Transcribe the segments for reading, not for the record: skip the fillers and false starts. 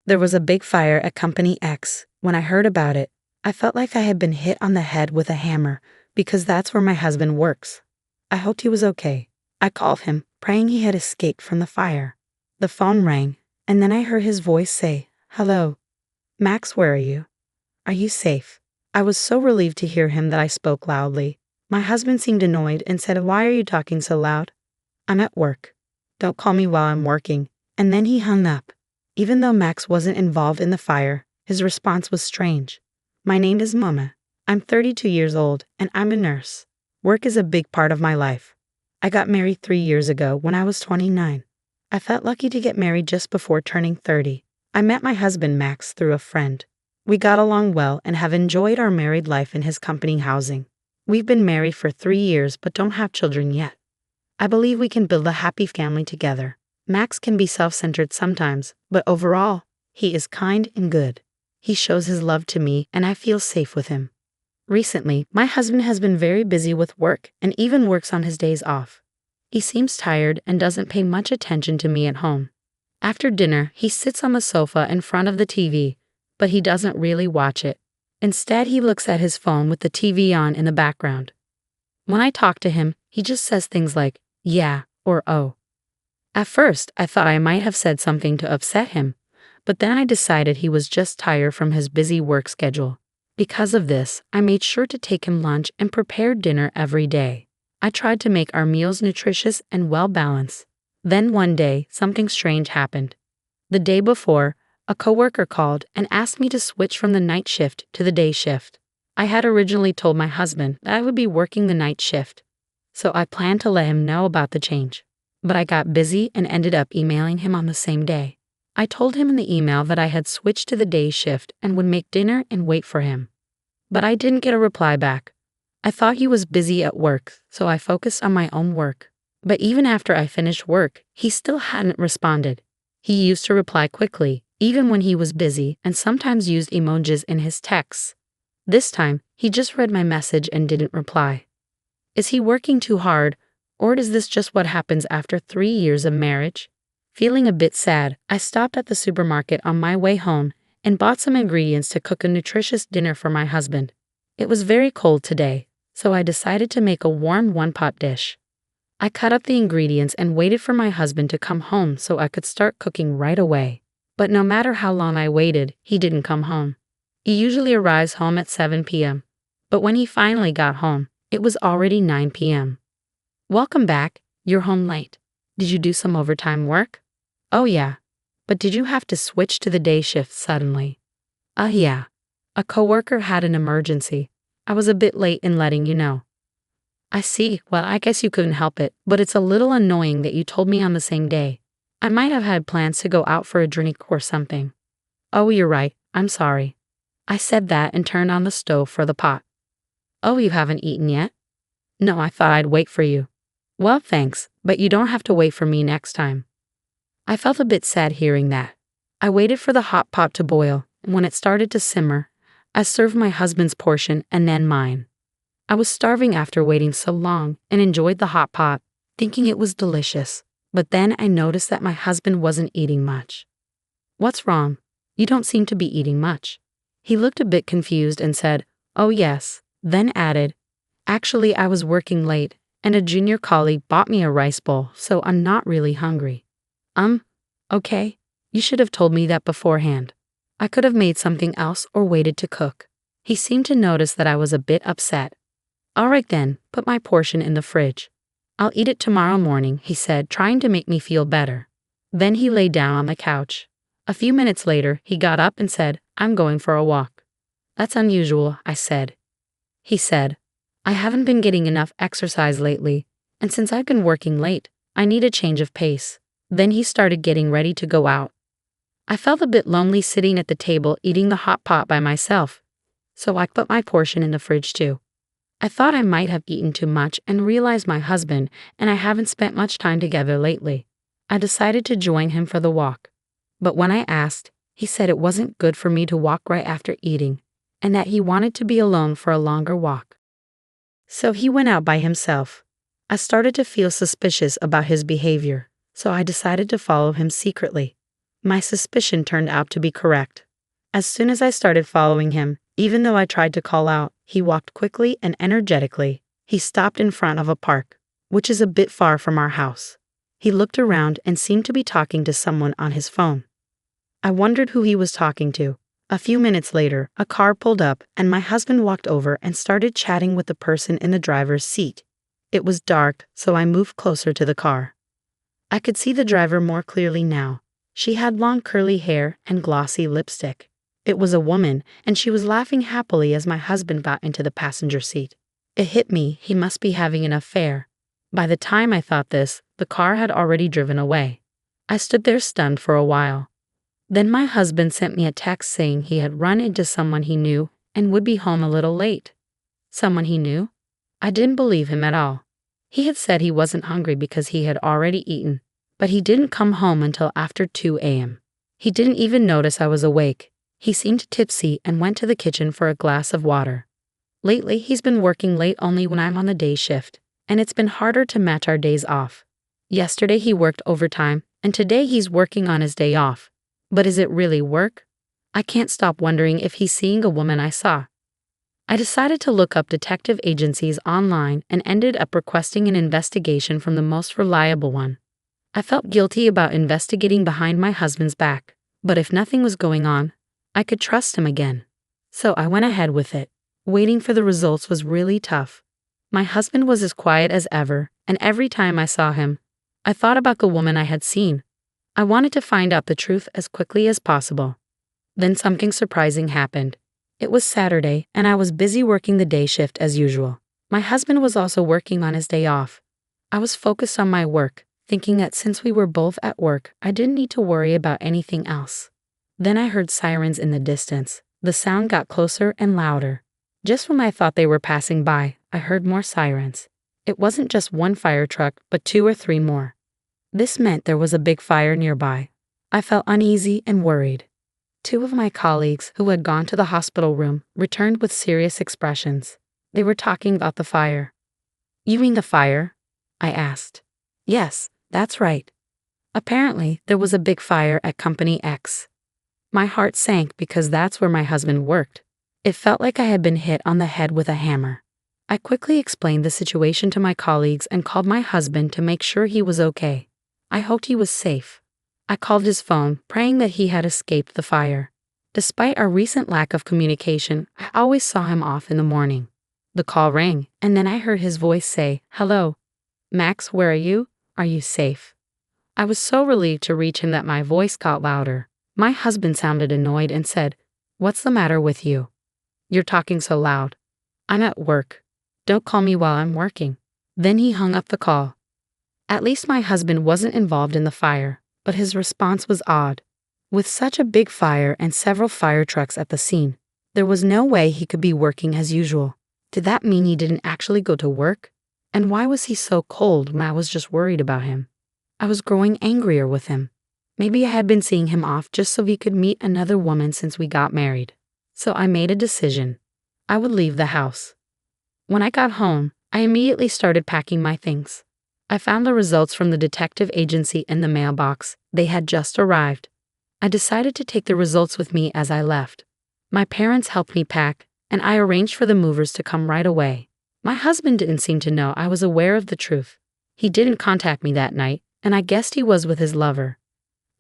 There was a big fire at Company X. When I heard about it, I felt like I had been hit on the head with a hammer because that's where my husband works. I hoped he was okay. I called him, praying he had escaped from the fire. The phone rang, and then I heard his voice say, "Hello. Max, where are you? Are you safe?" I was so relieved to hear him that I spoke loudly. My husband seemed annoyed and said, "Why are you talking so loud?" "I'm at work. Don't call me while I'm working." And then he hung up. Even though Max wasn't involved in the fire, his response was strange. "My name is Mama. I'm 32 years old, and I'm a nurse. Work is a big part of my life. I got married 3 years ago when I was 29. I felt lucky to get married just before turning 30. I met my husband Max through a friend. We got along well and have enjoyed our married life in his company housing. We've been married for 3 years but don't have children yet. I believe we can build a happy family together. Max can be self-centered sometimes, but overall, he is kind and good. He shows his love to me and I feel safe with him. Recently, my husband has been very busy with work and even works on his days off. He seems tired and doesn't pay much attention to me at home. After dinner, he sits on the sofa in front of the TV, but he doesn't really watch it. Instead, he looks at his phone with the TV on in the background. When I talk to him, he just says things like, "Yeah," or "Oh." At first, I thought I might have said something to upset him, but then I decided he was just tired from his busy work schedule. Because of this, I made sure to take him lunch and prepare dinner every day. I tried to make our meals nutritious and well-balanced. Then one day, something strange happened. The day before, a coworker called and asked me to switch from the night shift to the day shift. I had originally told my husband that I would be working the night shift, so I planned to let him know about the change. But I got busy and ended up emailing him on the same day. I told him in the email that I had switched to the day shift and would make dinner and wait for him. But I didn't get a reply back. I thought he was busy at work, so I focused on my own work. But even after I finished work, he still hadn't responded. He used to reply quickly, even when he was busy, and sometimes used emojis in his texts. This time, he just read my message and didn't reply. Is he working too hard, or is this just what happens after 3 years of marriage? Feeling a bit sad, I stopped at the supermarket on my way home and bought some ingredients to cook a nutritious dinner for my husband. It was very cold today, so I decided to make a warm one-pot dish. I cut up the ingredients and waited for my husband to come home so I could start cooking right away. But no matter how long I waited, he didn't come home. He usually arrives home at 7 p.m., but when he finally got home, it was already 9 p.m. "Welcome back. You're home late. Did you do some overtime work?" "Oh yeah. But did you have to switch to the day shift suddenly?" Yeah. A coworker had an emergency. I was a bit late in letting you know." "I see. Well, I guess you couldn't help it, but it's a little annoying that you told me on the same day. I might have had plans to go out for a drink or something." "Oh, you're right. I'm sorry." I said that and turned on the stove for the pot. "Oh, you haven't eaten yet?" "No, I thought I'd wait for you." "Well, thanks, but you don't have to wait for me next time." I felt a bit sad hearing that. I waited for the hot pot to boil, and when it started to simmer, I served my husband's portion and then mine. I was starving after waiting so long and enjoyed the hot pot, thinking it was delicious. But then I noticed that my husband wasn't eating much. "What's wrong? You don't seem to be eating much." He looked a bit confused and said, "Oh yes," then added, "Actually, I was working late, and a junior colleague bought me a rice bowl, so I'm not really hungry." Okay. You should have told me that beforehand. I could have made something else or waited to cook." He seemed to notice that I was a bit upset. "All right then, put my portion in the fridge. I'll eat it tomorrow morning," he said, trying to make me feel better. Then he lay down on the couch. A few minutes later, he got up and said, "I'm going for a walk." "That's unusual," I said. He said, "I haven't been getting enough exercise lately, and since I've been working late, I need a change of pace." Then he started getting ready to go out. I felt a bit lonely sitting at the table eating the hot pot by myself, so I put my portion in the fridge too. I thought I might have eaten too much and realized my husband and I haven't spent much time together lately. I decided to join him for the walk. But when I asked, he said it wasn't good for me to walk right after eating, and that he wanted to be alone for a longer walk. So he went out by himself. I started to feel suspicious about his behavior, so I decided to follow him secretly. My suspicion turned out to be correct. As soon as I started following him, even though I tried to call out, he walked quickly and energetically. He stopped in front of a park, which is a bit far from our house. He looked around and seemed to be talking to someone on his phone. I wondered who he was talking to. A few minutes later, a car pulled up and my husband walked over and started chatting with the person in the driver's seat. It was dark, so I moved closer to the car. I could see the driver more clearly now. She had long curly hair and glossy lipstick. It was a woman, and she was laughing happily as my husband got into the passenger seat. It hit me, he must be having an affair. By the time I thought this, the car had already driven away. I stood there stunned for a while. Then my husband sent me a text saying he had run into someone he knew and would be home a little late. Someone he knew? I didn't believe him at all. He had said he wasn't hungry because he had already eaten, but he didn't come home until after 2 a.m. He didn't even notice I was awake. He seemed tipsy and went to the kitchen for a glass of water. Lately, he's been working late only when I'm on the day shift, and it's been harder to match our days off. Yesterday he worked overtime, and today he's working on his day off. But is it really work? I can't stop wondering if he's seeing a woman I saw. I decided to look up detective agencies online and ended up requesting an investigation from the most reliable one. I felt guilty about investigating behind my husband's back, but if nothing was going on, I could trust him again. So I went ahead with it. Waiting for the results was really tough. My husband was as quiet as ever, and every time I saw him, I thought about the woman I had seen. I wanted to find out the truth as quickly as possible. Then something surprising happened. It was Saturday, and I was busy working the day shift as usual. My husband was also working on his day off. I was focused on my work, thinking that since we were both at work, I didn't need to worry about anything else. Then I heard sirens in the distance. The sound got closer and louder. Just when I thought they were passing by, I heard more sirens. It wasn't just one fire truck, but 2 or 3 more. This meant there was a big fire nearby. I felt uneasy and worried. 2 of my colleagues, who had gone to the hospital room, returned with serious expressions. They were talking about the fire. "You mean the fire?" I asked. "Yes, that's right. Apparently, there was a big fire at Company X." My heart sank because that's where my husband worked. It felt like I had been hit on the head with a hammer. I quickly explained the situation to my colleagues and called my husband to make sure he was okay. I hoped he was safe. I called his phone, praying that he had escaped the fire. Despite our recent lack of communication, I always saw him off in the morning. The call rang, and then I heard his voice say, "Hello. Max, where are you? Are you safe?" I was so relieved to reach him that my voice got louder. My husband sounded annoyed and said, "What's the matter with you? You're talking so loud." "I'm at work. Don't call me while I'm working." Then he hung up the call. At least my husband wasn't involved in the fire, but his response was odd. With such a big fire and several fire trucks at the scene, there was no way he could be working as usual. Did that mean he didn't actually go to work? And why was he so cold when I was just worried about him? I was growing angrier with him. Maybe I had been seeing him off just so he could meet another woman since we got married. So I made a decision. I would leave the house. When I got home, I immediately started packing my things. I found the results from the detective agency in the mailbox. They had just arrived. I decided to take the results with me as I left. My parents helped me pack, and I arranged for the movers to come right away. My husband didn't seem to know I was aware of the truth. He didn't contact me that night, and I guessed he was with his lover.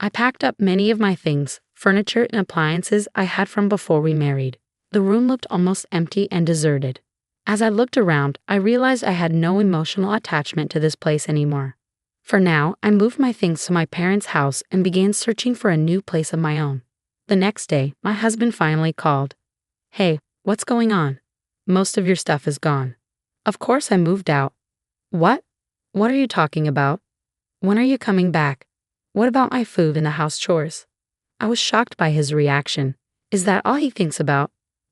I packed up many of my things, furniture and appliances I had from before we married. The room looked almost empty and deserted. As I looked around, I realized I had no emotional attachment to this place anymore. For now, I moved my things to my parents' house and began searching for a new place of my own. The next day, my husband finally called. "Hey, what's going on? Most of your stuff is gone." Of course I moved out. "What? What are you talking about? When are you coming back? What about my food and the house chores?" I was shocked by his reaction. Is that all he thinks about?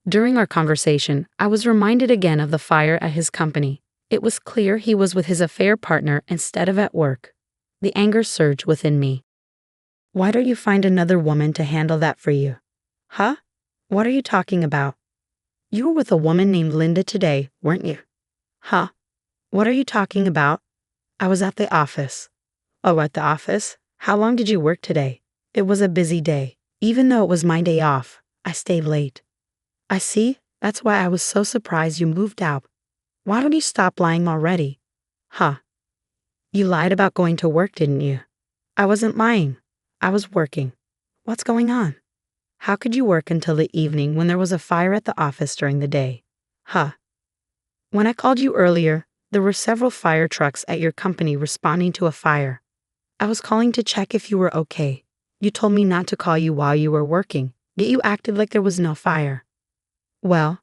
During our conversation, I was reminded again of the fire at his company. It was clear he was with his affair partner instead of at work. The anger surged within me. "Why don't you find another woman to handle that for you?" "Huh? What are you talking about?" "You were with a woman named Linda today, weren't you?" "Huh? What are you talking about?" "I was at the office." "Oh, at the office? How long did you work today?" It was a busy day. Even though it was my day off, I stayed late. I see. That's why I was so surprised you moved out. Why don't you stop lying already? Huh. You lied about going to work, didn't you? I wasn't lying. I was working. What's going on? How could you work until the evening when there was a fire at the office during the day? Huh. When I called you earlier, there were several fire trucks at your company responding to a fire. I was calling to check if you were okay. You told me not to call you while you were working, yet you acted like there was no fire. Well,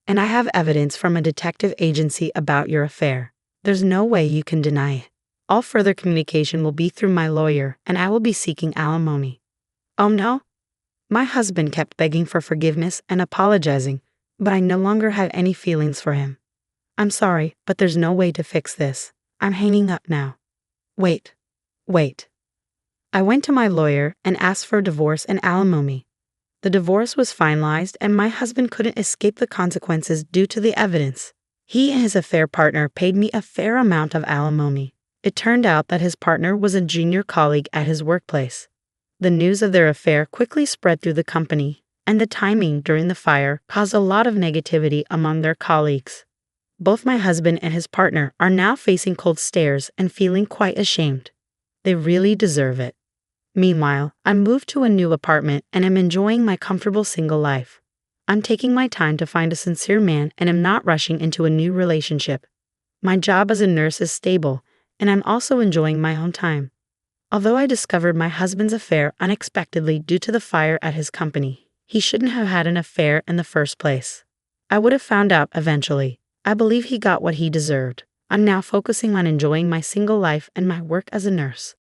and I have evidence from a detective agency about your affair. There's no way you can deny it. All further communication will be through my lawyer, and I will be seeking alimony. Oh no? My husband kept begging for forgiveness and apologizing, but I no longer have any feelings for him. I'm sorry, but there's no way to fix this. I'm hanging up now. Wait. I went to my lawyer and asked for a divorce and alimony. The divorce was finalized and my husband couldn't escape the consequences due to the evidence. He and his affair partner paid me a fair amount of alimony. It turned out that his partner was a junior colleague at his workplace. The news of their affair quickly spread through the company, and the timing during the fire caused a lot of negativity among their colleagues. Both my husband and his partner are now facing cold stares and feeling quite ashamed. They really deserve it. Meanwhile, I moved to a new apartment and am enjoying my comfortable single life. I'm taking my time to find a sincere man and am not rushing into a new relationship. My job as a nurse is stable, and I'm also enjoying my own time. Although I discovered my husband's affair unexpectedly due to the fire at his company, he shouldn't have had an affair in the first place. I would have found out eventually. I believe he got what he deserved. I'm now focusing on enjoying my single life and my work as a nurse.